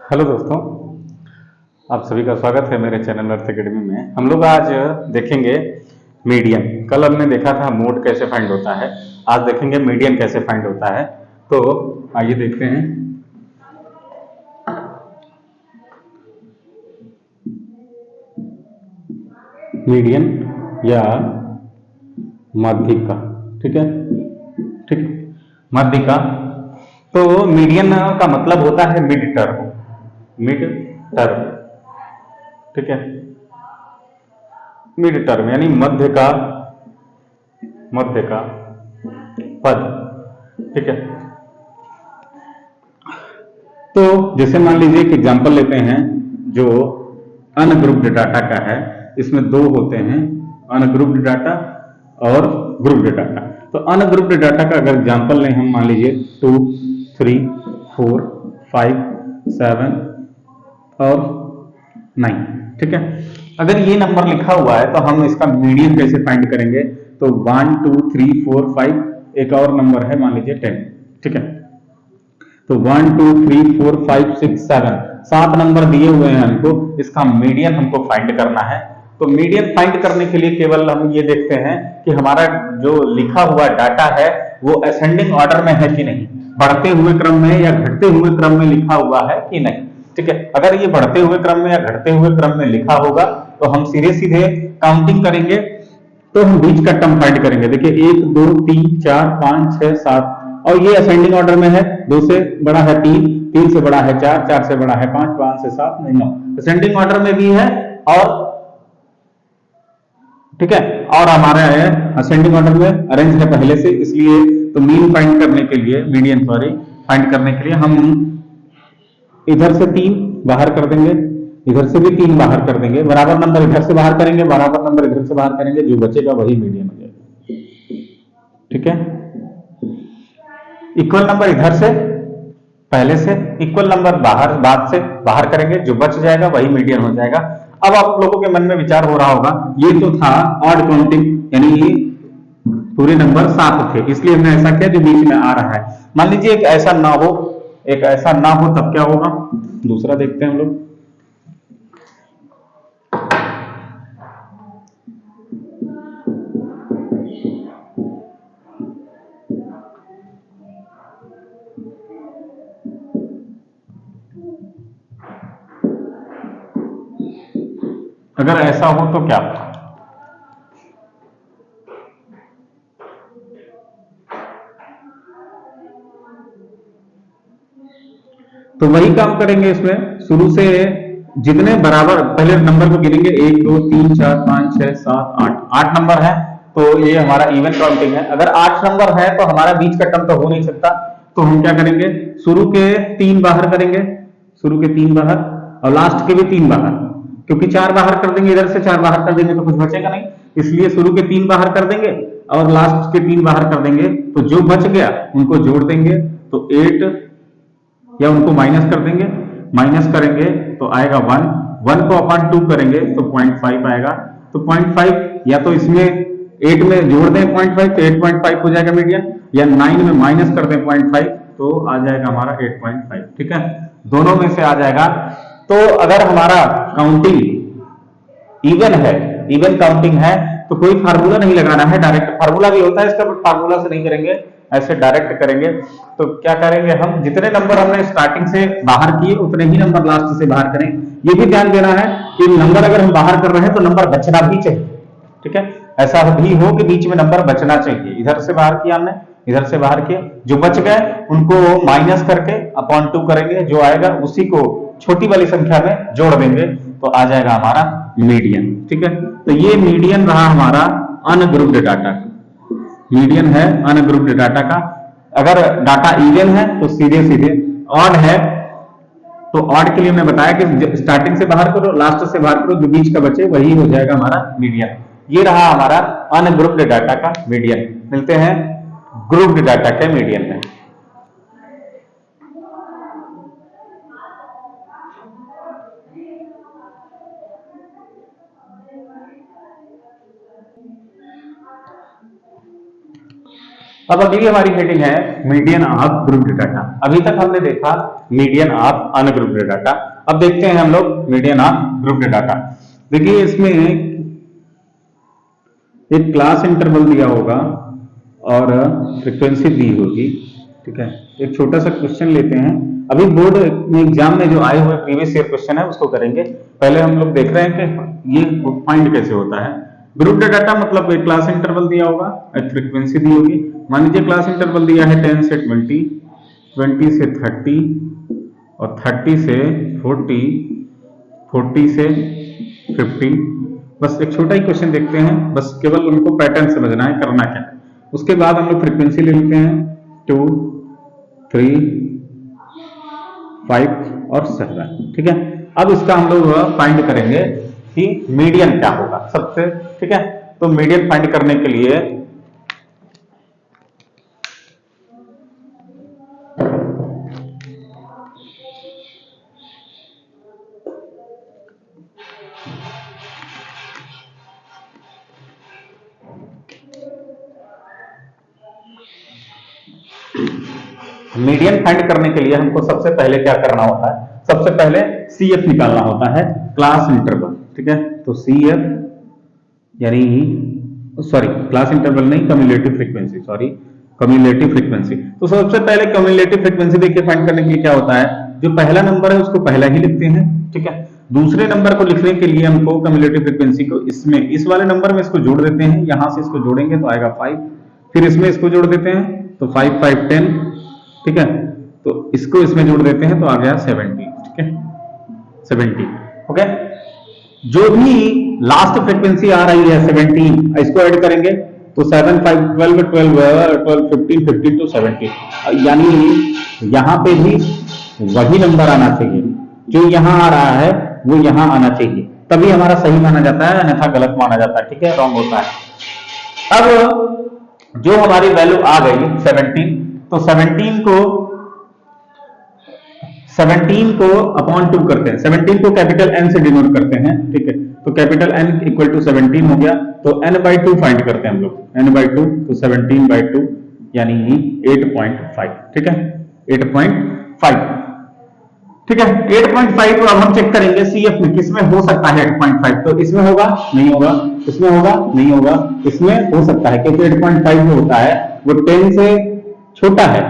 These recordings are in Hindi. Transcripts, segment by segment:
हेलो दोस्तों, आप सभी का स्वागत है मेरे चैनल अर्थ एकेडमी में। हम लोग आज देखेंगे मीडियन। कल हमने देखा था मोड कैसे फाइंड होता है, आज देखेंगे मीडियन कैसे फाइंड होता है। तो आइए देखते हैं। मीडियन या माध्यिका, ठीक है। ठीक, माध्यिका। तो मीडियन का मतलब होता है मिड टर्म, मिड टर्म, ठीक है। मिड टर्म यानी मध्य का पद, ठीक है। तो जैसे मान लीजिए एक एग्जांपल लेते हैं जो अनग्रुप्ड डाटा का है। इसमें दो होते हैं, अनग्रुप्ड डाटा और ग्रुप्ड डाटा। तो अनग्रुप्ड डाटा का अगर एग्जांपल लें हम, मान लीजिए 2, 3, 4, 5, 7 और 9, ठीक है। अगर ये नंबर लिखा हुआ है तो हम इसका मीडियन कैसे फाइंड करेंगे? तो 1, 2, 3, 4, 5, एक और नंबर है मान लीजिए 10, ठीक है। तो 1, 2, 3, 4, 5, 6, 7, 7 नंबर दिए हुए हैं हमको, इसका मीडियन हमको फाइंड करना है। तो मीडियन फाइंड करने के लिए केवल हम ये देखते हैं कि हमारा जो लिखा हुआ डाटा है वो असेंडिंग ऑर्डर में है कि नहीं, बढ़ते हुए क्रम में या घटते हुए क्रम में लिखा हुआ है कि नहीं, ठीक है। अगर ये बढ़ते हुए क्रम में या घटते हुए क्रम में लिखा होगा तो हम सीधे सीधे काउंटिंग करेंगे, तो हम बीच का टर्म फाइंड करेंगे। देखिए 1, 2, 3, 4, 5, 6, 7 और ये असेंडिंग ऑर्डर में है। 2 से बड़ा है 3, 3 से बड़ा है 4, 4 से बड़ा है 5, 5 से 7, 9 असेंडिंग ऑर्डर में भी है। और ठीक है, और हमारा है असेंडिंग ऑर्डर में अरेंज है पहले से, इसलिए तो मीन फाइंड करने के लिए, मीडियन सॉरी, फाइंड करने के लिए हम इधर से 3 बाहर कर देंगे, इधर से भी 3 बाहर कर देंगे, बराबर नंबर इधर से बाहर करेंगे, बराबर नंबर इधर से बाहर करेंगे, जो बचेगा वही मीडियन हो जाएगा, ठीक है। इक्वल नंबर इधर से पहले से, इक्वल नंबर बाहर बाद से बाहर करेंगे, जो बच जाएगा वही मीडियन हो जाएगा। अब आप लोगों के मन में विचार हो रहा होगा, ये तो था ऑड काउंटिंग, यानी पूरे नंबर 7 थे, इसलिए हमने ऐसा किया जो बीच में आ रहा है। मान लीजिए एक ऐसा ना हो, एक ऐसा ना हो, तब क्या होगा? दूसरा देखते हैं हम लोग। अगर ऐसा हो तो क्या? तो वही काम करेंगे इसमें, शुरू से जितने बराबर पहले नंबर को गिनेंगे, 1, 2, 3, 4, 5, 6, 7, 8, 8 नंबर है। तो ये हमारा इवन काउंटिंग है। अगर 8 नंबर है तो हमारा बीच का टर्म तो हो नहीं सकता, तो हम क्या करेंगे, शुरू के 3 बाहर करेंगे, शुरू के 3 बाहर और लास्ट के भी 3 बाहर, क्योंकि 4 बाहर कर देंगे, इधर से 4 बाहर कर देंगे तो कुछ बचेगा नहीं, इसलिए शुरू के 3 बाहर कर देंगे और लास्ट के 3 बाहर कर देंगे। तो जो बच गया उनको जोड़ देंगे, तो 8, या उनको माइनस कर देंगे, माइनस करेंगे तो आएगा 1, 1 को अपन 2 करेंगे तो 0.5 आएगा। तो 0.5 या तो इसमें 8 में जोड़ दें 0.5 तो 8.5 हो जाएगा मीडियन, या 9 में माइनस कर दें 0.5 तो आ जाएगा हमारा 8.5, ठीक है। दोनों में से आ जाएगा। तो अगर हमारा काउंटिंग इवन है, इवन काउंटिंग है, तो कोई फार्मूला नहीं लगाना है, डायरेक्ट फार्मूला भी होता है इसका, बट फार्मूला से नहीं करेंगे, ऐसे डायरेक्ट करेंगे। तो क्या करेंगे हम, जितने नंबर हमने स्टार्टिंग से बाहर किए उतने ही नंबर लास्ट से बाहर करें। ये भी ध्यान देना है कि नंबर अगर हम बाहर कर रहे हैं तो नंबर बचना भी चाहिए, ठीक है। ऐसा भी हो कि बीच में नंबर बचना चाहिए। इधर से बाहर किया हमने, इधर से बाहर किया, जो बच गए उनको माइनस करके अपॉन 2 करेंगे, जो आएगा उसी को छोटी वाली संख्या में जोड़ देंगे, तो आ जाएगा हमारा मीडियन, ठीक है। तो ये मीडियन रहा हमारा अनग्रुप्ड डाटा, मीडियन है अनग्रुप्ड डाटा का। अगर डाटा इवन है तो सीधे सीधे, ऑड है तो ऑड के लिए हमने बताया कि स्टार्टिंग से बाहर करो, लास्ट से बाहर करो, जो बीच का बचे वही हो जाएगा हमारा मीडियन। ये रहा हमारा अनग्रुप्ड डाटा का मीडियन। मिलते हैं ग्रुप्ड डाटा के मीडियन में। अब अगली हमारी हेडिंग है मीडियन ऑफ ग्रुप्ड डाटा। अभी तक हमने देखा मीडियन ऑफ अनग्रुप्ड डाटा, अब देखते हैं हम लोग मीडियन ऑफ ग्रुप्ड डाटा। देखिए इसमें एक क्लास इंटरवल दिया होगा और फ्रीक्वेंसी दी होगी, ठीक है। एक छोटा सा क्वेश्चन लेते हैं, अभी बोर्ड में एग्जाम में जो आए हुए प्रीवियस ईयर क्वेश्चन है उसको करेंगे। पहले हम लोग देख रहे हैं कि ये फाइंड कैसे होता है। ग्रुप्ड डाटा मतलब एक क्लास इंटरवल दिया होगा, एक फ्रीक्वेंसी दी होगी। मान लीजिए क्लास इंटरवल दिया है 10 से 20, 20 से 30 और 30 से 40, 40 से 50। बस एक छोटा ही क्वेश्चन देखते हैं, बस केवल उनको पैटर्न समझना है, करना क्या। उसके बाद हम लोग फ्रीक्वेंसी ले लेते हैं 2, 3, 5 और 7, ठीक है। अब इसका हम लोग फाइंड करेंगे कि मीडियन क्या होगा सबसे, ठीक है। तो मीडियन फाइंड करने के लिए मीडियन फाइंड करने के लिए हमको सबसे पहले क्या करना होता है, सबसे पहले सीएफ निकालना होता है, क्लास इंटरवल, ठीक है। तो सीएफ यानी सॉरी क्लास इंटरवल नहीं, cumulative frequency, sorry cumulative frequency. तो सबसे पहले कम्युलेटिव फ्रीक्वेंसी देखिए फाइंड करने के लिए क्या होता है, जो पहला नंबर है उसको पहला ही लिखते हैं, ठीक है। दूसरे नंबर को लिखने के लिए हमको कम्युलेटिव फ्रीक्वेंसी को इसमें इस वाले नंबर में इसको जोड़ देते हैं, यहां से इसको जोड़ेंगे तो आएगा 5, फिर इसमें इसको जोड़ देते हैं तो 5 5 10, ठीक है। तो इसको इसमें जोड़ देते हैं तो आ गया 70, ठीक है 70, ओके। जो भी लास्ट फ्रीक्वेंसी आ रही है 17, इसको ऐड करेंगे तो 7 5 12 12 12 15 15 to 70, यानी यहां पे भी वही नंबर आना चाहिए, जो यहां आ रहा है वो यहां आना चाहिए, तभी हमारा सही माना जाता है, अन्यथा गलत माना जाता है, ठीक है, रॉन्ग होता है। अब जो हमारी वैल्यू आ गई 17, तो 17 को अपॉन 2 करते हैं, 17 को कैपिटल एन से डिनोट करते हैं, ठीक है। तो कैपिटल एन इक्वल टू 17 हो गया, तो n/2 फाइंड करते हैं हम लोग, n/2 तो 17/2 यानी 8.5, ठीक है 8.5, ठीक है 8.5 को अब हम चेक करेंगे सीएफ में किसमें हो सकता है 8.5, तो इसमें होगा नहीं होगा, इसमें होगा नहीं होगा, इसमें हो सकता है क्योंकि 8.5 जो होता है वो 10 से छोटा है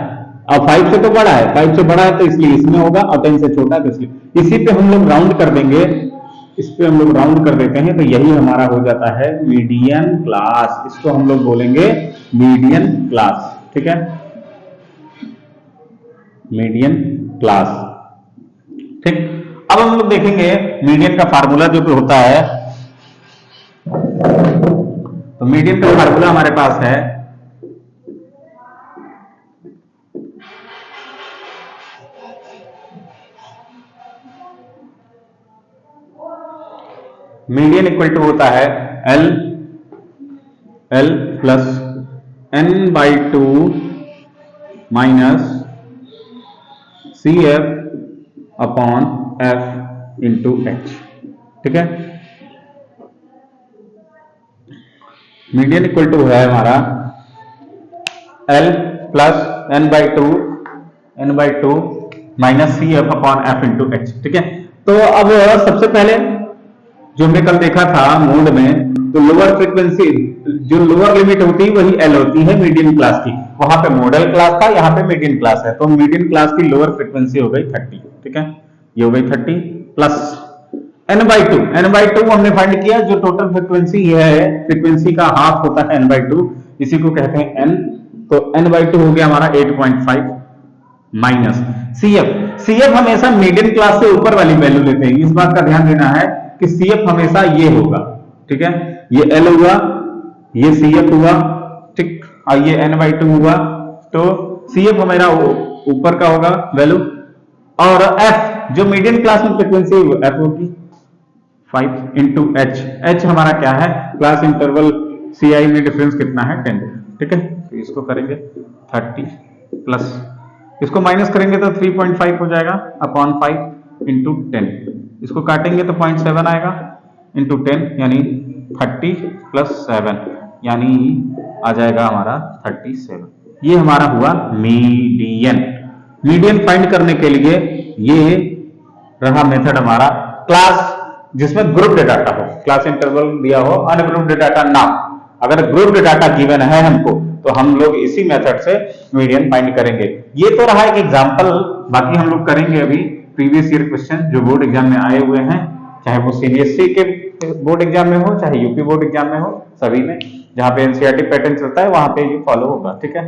और 5 से तो बड़ा है, 5 से बड़ा है तो इसलिए इसमें होगा, और 10 से छोटा है तो इसलिए इसी पे हम लोग राउंड कर देंगे, इस पे हम लोग राउंड कर देते हैं, तो यही हमारा हो जाता है मीडियन क्लास, इसको हम लोग बोलेंगे मीडियन क्लास, ठीक है मीडियन क्लास, ठीक। अब हम लोग देखेंगे मीडियन का फार्मूला जो होता है, तो मीडियन का फार्मूला हमारे पास है मीडियन इक्वल टू होता है L plus n/2 minus C F upon F into H, ठीक है। मीडियन इक्वल टू है हमारा L plus n/2 minus C F upon F into H, ठीक है। तो अब सबसे पहले जो हमने कल देखा था मोड में, तो लोअर फ्रीक्वेंसी जो लोअर लिमिट होती है वही एल होती है मीडियन क्लास की, वहां पे मॉडल क्लास था, यहाँ पे मीडियन क्लास है, तो मीडियन क्लास की लोअर फ्रीक्वेंसी हो गई 30, ठीक है ये हो गई 30 प्लस n/2 हमने फाइंड किया, जो टोटल फ्रीक्वेंसी है फ्रीक्वेंसी का हाफ होता है n/2, इसी को कहते हैं n, तो n/2 हो गया हमारा 8.5 माइनस सीएफ हमेशा मीडियन क्लास से ऊपर वाली वैल्यू लेते हैं, इस बात का ध्यान देना है कि सीएफ हमेशा ये होगा, ठीक है ये एल हुआ, ये सीएफ हुआ, ठीक, और ये n/2 हुआ, तो सीएफ हमारा ऊपर का होगा वैल्यू, और एफ जो मीडियन क्लास में फ्रीक्वेंसी एफ होगी 5 इंटू एच हमारा क्या है क्लास इंटरवल सीआई में डिफरेंस कितना है 10, ठीक है। तो इसको करेंगे 30 प्लस इसको माइनस करेंगे तो 3.5 हो जाएगा अपॉन 5 इंटू 10, इसको काटेंगे तो 0.7 आएगा इंटू 10 यानी 30 प्लस 7 यानी आ जाएगा हमारा 37, ये हमारा हुआ मीडियन। मीडियन फाइंड करने के लिए ये रहा मेथड हमारा, क्लास जिसमें ग्रुप डाटा हो, क्लास इंटरवल दिया हो, अनग्रुप्ड डाटा ना। अगर ग्रुप्ड डाटा गिवन है हमको तो हम लोग इसी मेथड से मीडियन फाइंड करेंगे। ये तो रहा एक एग्जांपल, बाकी हम लोग करेंगे अभी प्रीवियस ईयर क्वेश्चन जो बोर्ड एग्जाम में आए हुए हैं, चाहे वो सीबीएसई के बोर्ड एग्जाम में हो चाहे यूपी बोर्ड एग्जाम में हो, सभी में जहां पे एनसीईआरटी पैटर्न चलता है वहां पे ये फॉलो होगा। ठीक है,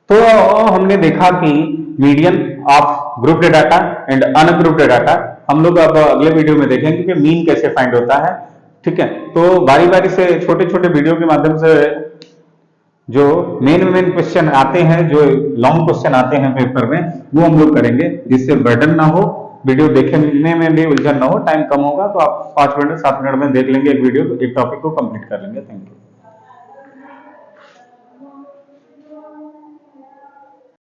तो हमने देखा कि median of grouped data and ungrouped data हम लोग अब अगले वीडियो में देखेंगे कि मीन कैसे फाइंड होता है। ठीक है, तो बारी बारी से छोटे छोटे वीडियो के माध्यम से जो मेन क्वेश्चन आते हैं, जो लॉन्ग क्वेश्चन आते हैं पेपर में, वो हम लोग करेंगे, जिससे बर्डन ना हो, वीडियो देखने में भी उलझन ना हो। टाइम कम होगा तो आप 5 मिनट 7 मिनट में देख लेंगे एक वीडियो, एक टॉपिक को कंप्लीट कर लेंगे। Thank you.